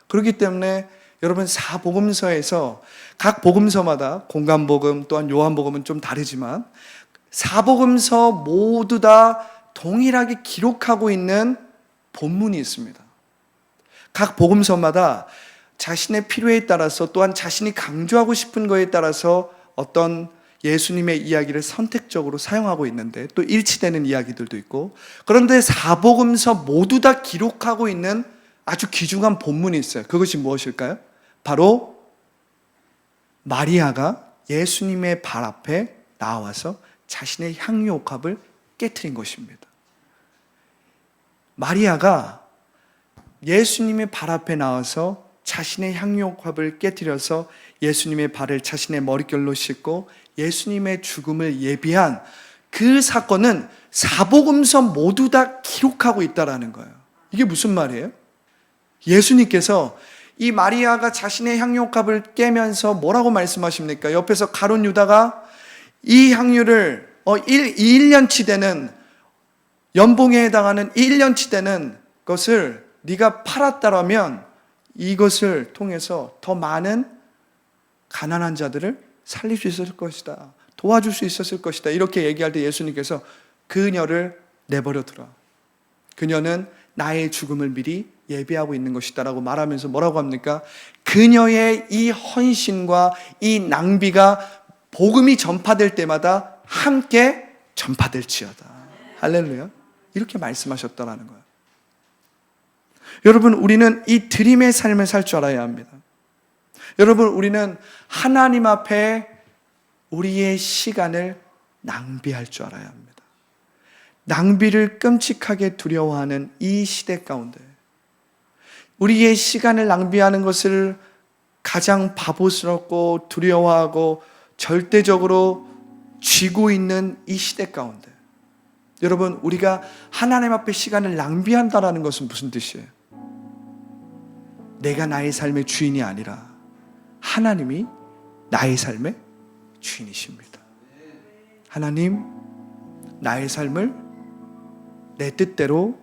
Speaker 1: 그렇기 때문에 여러분, 사복음서에서 각 복음서마다 공관복음 또한 요한복음은 좀 다르지만 사복음서 모두 다 동일하게 기록하고 있는 본문이 있습니다. 각 복음서마다 자신의 필요에 따라서 또한 자신이 강조하고 싶은 것에 따라서 어떤 예수님의 이야기를 선택적으로 사용하고 있는데 또 일치되는 이야기들도 있고, 그런데 사복음서 모두 다 기록하고 있는 아주 귀중한 본문이 있어요. 그것이 무엇일까요? 바로 마리아가 예수님의 발 앞에 나와서 자신의 향유옥합을 깨트린 것입니다. 마리아가 예수님의 발 앞에 나와서 자신의 향유옥합을 깨트려서 예수님의 발을 자신의 머릿결로 씻고 예수님의 죽음을 예비한 그 사건은 사복음서 모두 다 기록하고 있다는 거예요. 이게 무슨 말이에요? 예수님께서 이 마리아가 자신의 향유옥합을 깨면서 뭐라고 말씀하십니까? 옆에서 가룟 유다가 이 향유를 1년치 되는 연봉에 해당하는 1년치 되는 것을 네가 팔았다라면 이것을 통해서 더 많은 가난한 자들을 살릴 수 있었을 것이다. 도와줄 수 있었을 것이다. 이렇게 얘기할 때 예수님께서 그녀를 내버려 두라. 그녀는 나의 죽음을 미리 예배하고 있는 것이다라고 말하면서 뭐라고 합니까? 그녀의 이 헌신과 이 낭비가 복음이 전파될 때마다 함께 전파될지어다. 할렐루야. 이렇게 말씀하셨다라는 거예요. 여러분, 우리는 이 드림의 삶을 살 줄 알아야 합니다. 여러분, 우리는 하나님 앞에 우리의 시간을 낭비할 줄 알아야 합니다. 낭비를 끔찍하게 두려워하는 이 시대 가운데 우리의 시간을 낭비하는 것을 가장 바보스럽고 두려워하고 절대적으로 쥐고 있는 이 시대 가운데 여러분, 우리가 하나님 앞에 시간을 낭비한다는 것은 무슨 뜻이에요? 내가 나의 삶의 주인이 아니라 하나님이 나의 삶의 주인이십니다. 하나님, 나의 삶을 내 뜻대로,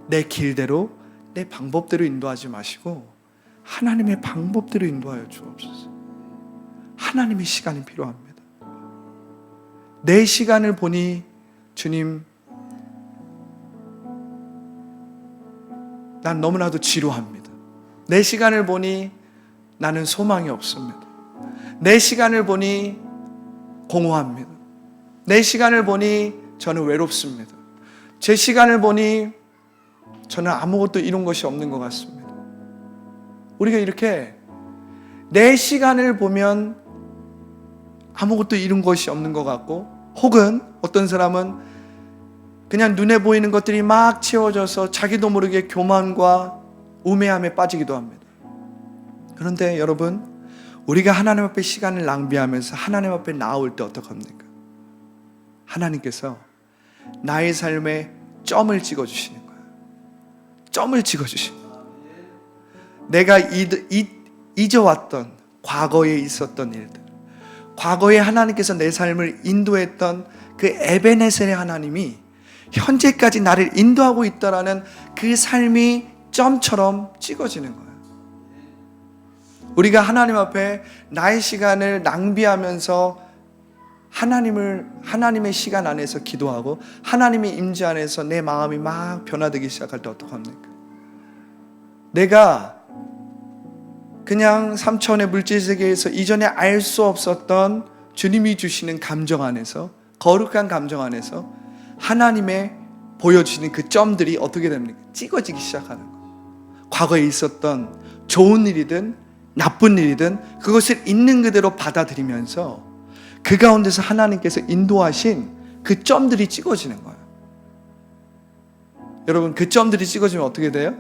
Speaker 1: 내 길대로, 내 방법대로 인도하지 마시고 하나님의 방법대로 인도하여 주옵소서. 하나님의 시간이 필요합니다. 내 시간을 보니 주님, 난 너무나도 지루합니다. 내 시간을 보니 나는 소망이 없습니다. 내 시간을 보니 공허합니다. 내 시간을 보니 저는 외롭습니다. 제 시간을 보니 저는 아무것도 이룬 것이 없는 것 같습니다. 우리가 이렇게 내 시간을 보면 아무것도 이룬 것이 없는 것 같고, 혹은 어떤 사람은 그냥 눈에 보이는 것들이 막 채워져서 자기도 모르게 교만과 우매함에 빠지기도 합니다. 그런데 여러분, 우리가 하나님 앞에 시간을 낭비하면서 하나님 앞에 나올 때 어떡합니까? 하나님께서 나의 삶에 점을 찍어주시는 거예요. 점을 찍어주시는 거예요. 내가 잊어왔던 과거에 있었던 일들, 과거에 하나님께서 내 삶을 인도했던 그 에베네셀의 하나님이 현재까지 나를 인도하고 있다라는 그 삶이 점처럼 찍어지는 거예요. 우리가 하나님 앞에 나의 시간을 낭비하면서 하나님의 시간 안에서 기도하고 하나님의 임재 안에서 내 마음이 막 변화되기 시작할 때 어떡합니까? 내가 그냥 3차원의 물질 세계에서 이전에 알 수 없었던 주님이 주시는 감정 안에서, 거룩한 감정 안에서 하나님의 보여주시는 그 점들이 어떻게 됩니까? 찍어지기 시작하는 거예요. 과거에 있었던 좋은 일이든 나쁜 일이든 그것을 있는 그대로 받아들이면서 그 가운데서 하나님께서 인도하신 그 점들이 찍어지는 거예요. 여러분, 그 점들이 찍어지면 어떻게 돼요?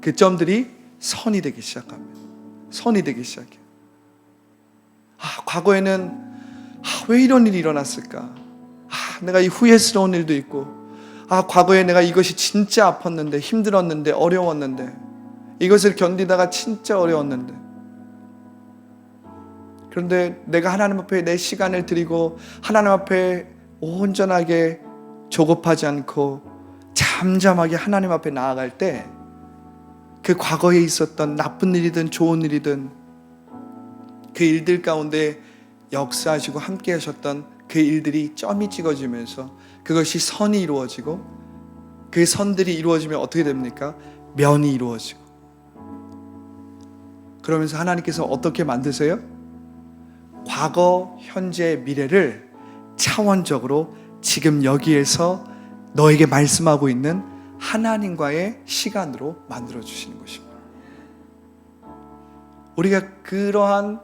Speaker 1: 그 점들이 선이 되기 시작합니다. 선이 되기 시작해요. 과거에는 왜 이런 일이 일어났을까? 내가 이 후회스러운 일도 있고, 과거에 내가 이것이 진짜 아팠는데, 힘들었는데, 어려웠는데, 이것을 견디다가 진짜 어려웠는데, 그런데 내가 하나님 앞에 내 시간을 드리고 하나님 앞에 온전하게 조급하지 않고 잠잠하게 하나님 앞에 나아갈 때 그 과거에 있었던 나쁜 일이든 좋은 일이든 그 일들 가운데 역사하시고 함께 하셨던 그 일들이 점이 찍어지면서 그것이 선이 이루어지고, 그 선들이 이루어지면 어떻게 됩니까? 면이 이루어지고, 그러면서 하나님께서 어떻게 만드세요? 과거, 현재, 미래를 차원적으로 지금 여기에서 너에게 말씀하고 있는 하나님과의 시간으로 만들어주시는 것입니다. 우리가 그러한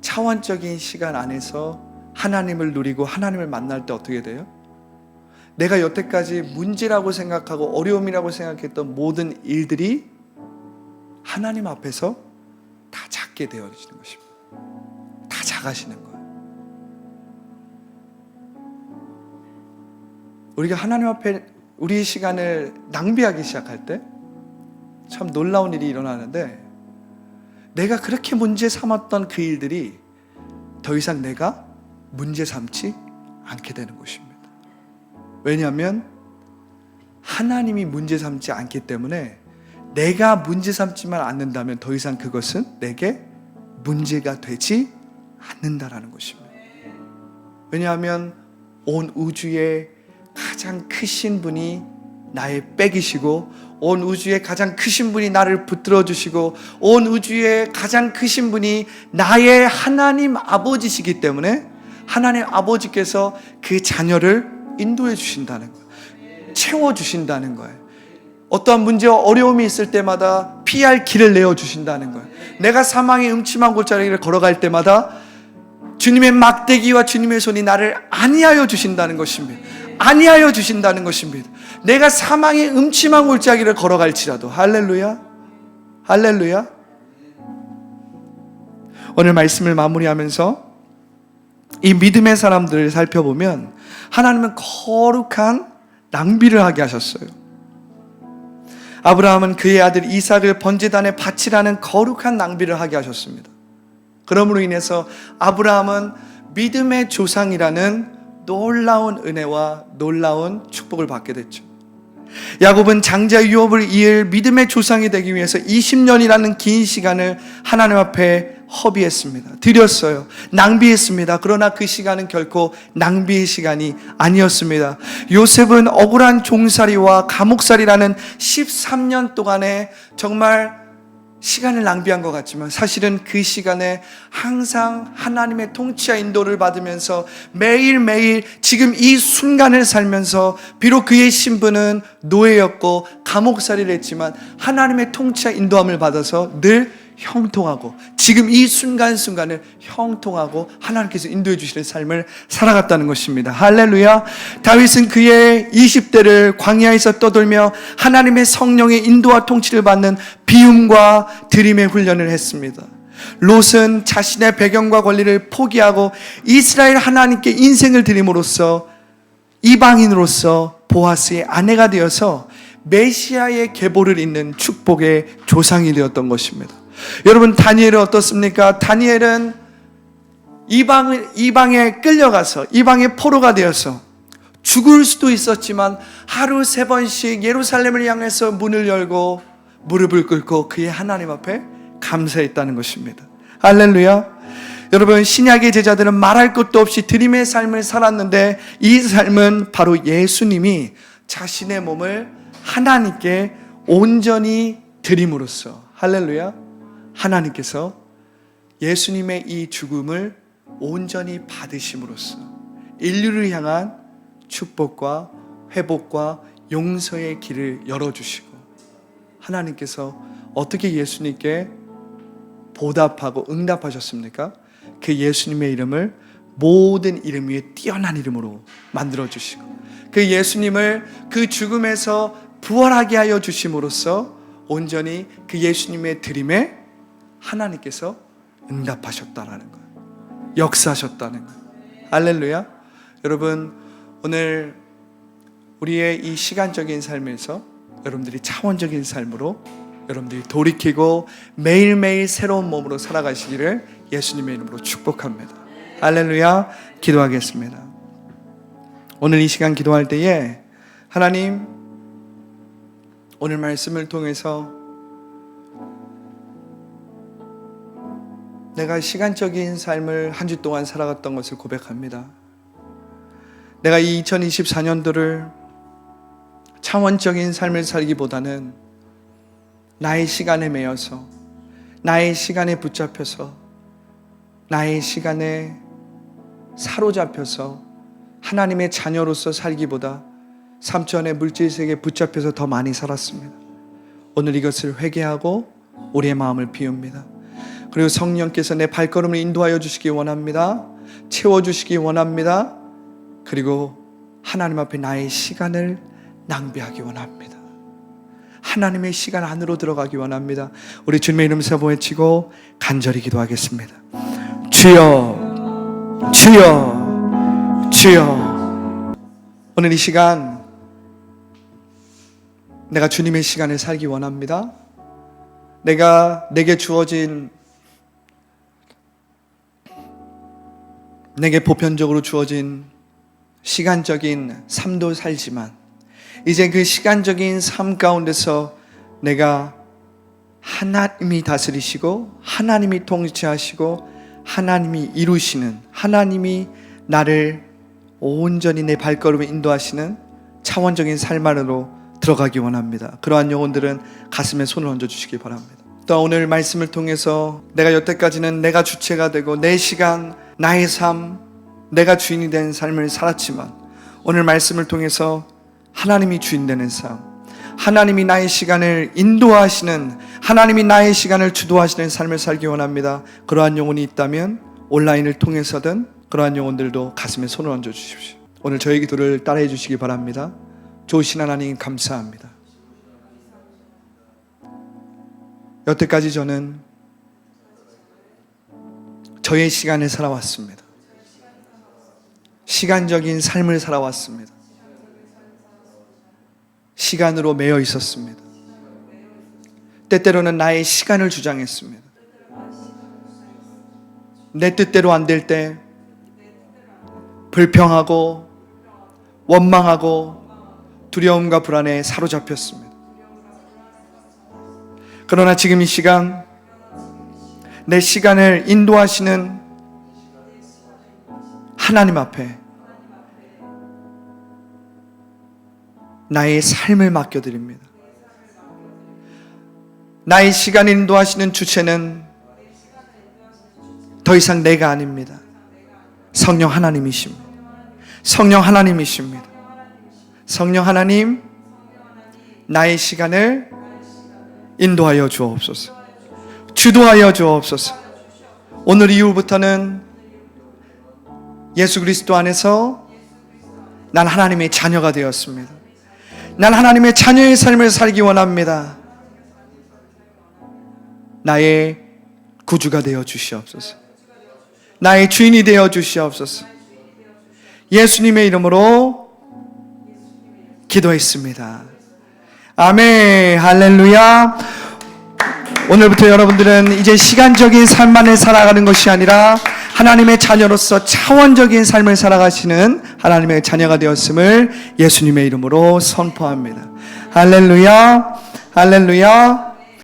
Speaker 1: 차원적인 시간 안에서 하나님을 누리고 하나님을 만날 때 어떻게 돼요? 내가 여태까지 문제라고 생각하고 어려움이라고 생각했던 모든 일들이 하나님 앞에서 다 작게 되어지는 것입니다. 다 작아지는 거예요. 우리가 하나님 앞에 우리의 시간을 낭비하기 시작할 때 참 놀라운 일이 일어나는데, 내가 그렇게 문제 삼았던 그 일들이 더 이상 내가 문제 삼지 않게 되는 것입니다. 왜냐하면 하나님이 문제 삼지 않기 때문에 내가 문제 삼지만 않는다면 더 이상 그것은 내게 문제가 되지 않는다라는 것입니다. 왜냐하면 온 우주의 가장 크신 분이 나의 백이시고 온 우주의 가장 크신 분이 나를 붙들어 주시고 온 우주의 가장 크신 분이 나의 하나님 아버지시기 때문에 하나님 아버지께서 그 자녀를 인도해 주신다는 거예요. 채워 주신다는 거예요. 어떠한 문제와 어려움이 있을 때마다 피할 길을 내어 주신다는 거예요. 내가 사망의 음침한 골짜기를 걸어갈 때마다 주님의 막대기와 주님의 손이 나를 안위하여 주신다는 것입니다. 안위하여 주신다는 것입니다. 내가 사망의 음침한 골짜기를 걸어갈지라도. 할렐루야, 할렐루야. 오늘 말씀을 마무리하면서 이 믿음의 사람들을 살펴보면 하나님은 거룩한 낭비를 하게 하셨어요. 아브라함은 그의 아들 이삭을 번제단에 바치라는 거룩한 낭비를 하게 하셨습니다. 그러므로 인해서 아브라함은 믿음의 조상이라는 놀라운 은혜와 놀라운 축복을 받게 됐죠. 야곱은 장자 유업을 이을 믿음의 조상이 되기 위해서 20년이라는 긴 시간을 하나님 앞에 허비했습니다. 드렸어요. 낭비했습니다. 그러나 그 시간은 결코 낭비의 시간이 아니었습니다. 요셉은 억울한 종살이와 감옥살이라는 13년 동안에 정말 시간을 낭비한 것 같지만 사실은 그 시간에 항상 하나님의 통치와 인도를 받으면서 매일매일 지금 이 순간을 살면서 비록 그의 신분은 노예였고 감옥살이를 했지만 하나님의 통치와 인도함을 받아서 늘 형통하고 지금 이 순간순간을 형통하고 하나님께서 인도해 주시는 삶을 살아갔다는 것입니다. 할렐루야. 다윗은 그의 20대를 광야에서 떠돌며 하나님의 성령의 인도와 통치를 받는 비움과 드림의 훈련을 했습니다. 롯은 자신의 배경과 권리를 포기하고 이스라엘 하나님께 인생을 드림으로써 이방인으로서 보아스의 아내가 되어서 메시아의 계보를 잇는 축복의 조상이 되었던 것입니다. 여러분, 다니엘은 어떻습니까? 다니엘은 이방에 끌려가서 이방의 포로가 되어서 죽을 수도 있었지만 하루 3번씩 예루살렘을 향해서 문을 열고 무릎을 꿇고 그의 하나님 앞에 감사했다는 것입니다. 할렐루야. 여러분, 신약의 제자들은 말할 것도 없이 드림의 삶을 살았는데 이 삶은 바로 예수님이 자신의 몸을 하나님께 온전히 드림으로써, 할렐루야, 하나님께서 예수님의 이 죽음을 온전히 받으심으로써 인류를 향한 축복과 회복과 용서의 길을 열어주시고 하나님께서 어떻게 예수님께 보답하고 응답하셨습니까? 그 예수님의 이름을 모든 이름 위에 뛰어난 이름으로 만들어주시고 그 예수님을 그 죽음에서 부활하게 하여 주심으로써 온전히 그 예수님의 드림에 하나님께서 응답하셨다라는 거예요. 역사하셨다는 거예요. 할렐루야. 여러분, 오늘 우리의 이 시간적인 삶에서 여러분들이 차원적인 삶으로 여러분들이 돌이키고 매일매일 새로운 몸으로 살아가시기를 예수님의 이름으로 축복합니다. 할렐루야. 기도하겠습니다. 오늘 이 시간 기도할 때에 하나님, 오늘 말씀을 통해서 내가 시간적인 삶을 한 주 동안 살아갔던 것을 고백합니다. 내가 이 2024년도를 차원적인 삶을 살기보다는 나의 시간에 매여서 나의 시간에 붙잡혀서 나의 시간에 사로잡혀서 하나님의 자녀로서 살기보다 삼천의 물질세계에 붙잡혀서 더 많이 살았습니다. 오늘 이것을 회개하고 우리의 마음을 비웁니다. 그리고 성령께서 내 발걸음을 인도하여 주시기 원합니다. 채워주시기 원합니다. 그리고 하나님 앞에 나의 시간을 낭비하기 원합니다. 하나님의 시간 안으로 들어가기 원합니다. 우리 주님의 이름에서 외치고 간절히 기도하겠습니다. 주여, 주여, 주여. 오늘 이 시간 내가 주님의 시간을 살기 원합니다. 내게 주어진, 내게 보편적으로 주어진 시간적인 삶도 살지만 이제 그 시간적인 삶 가운데서 내가 하나님이 다스리시고 하나님이 통치하시고 하나님이 이루시는, 하나님이 나를 온전히 내 발걸음을 인도하시는 차원적인 삶 안으로 들어가기 원합니다. 그러한 영혼들은 가슴에 손을 얹어주시기 바랍니다. 또 오늘 말씀을 통해서 내가 여태까지는 내가 주체가 되고 내 시간, 나의 삶, 내가 주인이 된 삶을 살았지만 오늘 말씀을 통해서 하나님이 주인 되는 삶, 하나님이 나의 시간을 인도하시는, 하나님이 나의 시간을 주도하시는 삶을 살기 원합니다. 그러한 영혼이 있다면 온라인을 통해서든 그러한 영혼들도 가슴에 손을 얹어 주십시오. 오늘 저희 기도를 따라해 주시기 바랍니다. 좋으신 하나님 감사합니다. 여태까지 저는 저의 시간을 살아왔습니다. 시간적인 삶을 살아왔습니다. 시간으로 매여 있었습니다. 때때로는 나의 시간을 주장했습니다. 내 뜻대로 안 될 때 불평하고 원망하고 두려움과 불안에 사로잡혔습니다. 그러나 지금 이 시간 내 시간을 인도하시는 하나님 앞에 나의 삶을 맡겨드립니다. 나의 시간을 인도하시는 주체는 더 이상 내가 아닙니다. 성령 하나님이십니다. 성령 하나님이십니다. 성령 하나님, 나의 시간을 인도하여 주옵소서. 주도하여 주옵소서. 오늘 이후부터는 예수 그리스도 안에서 난 하나님의 자녀가 되었습니다. 난 하나님의 자녀의 삶을 살기 원합니다. 나의 구주가 되어 주시옵소서. 나의 주인이 되어 주시옵소서. 예수님의 이름으로 기도했습니다. 아멘. 할렐루야. 오늘부터 여러분들은 이제 시간적인 삶만을 살아가는 것이 아니라 하나님의 자녀로서 차원적인 삶을 살아가시는 하나님의 자녀가 되었음을 예수님의 이름으로 선포합니다. 할렐루야. 할렐루야.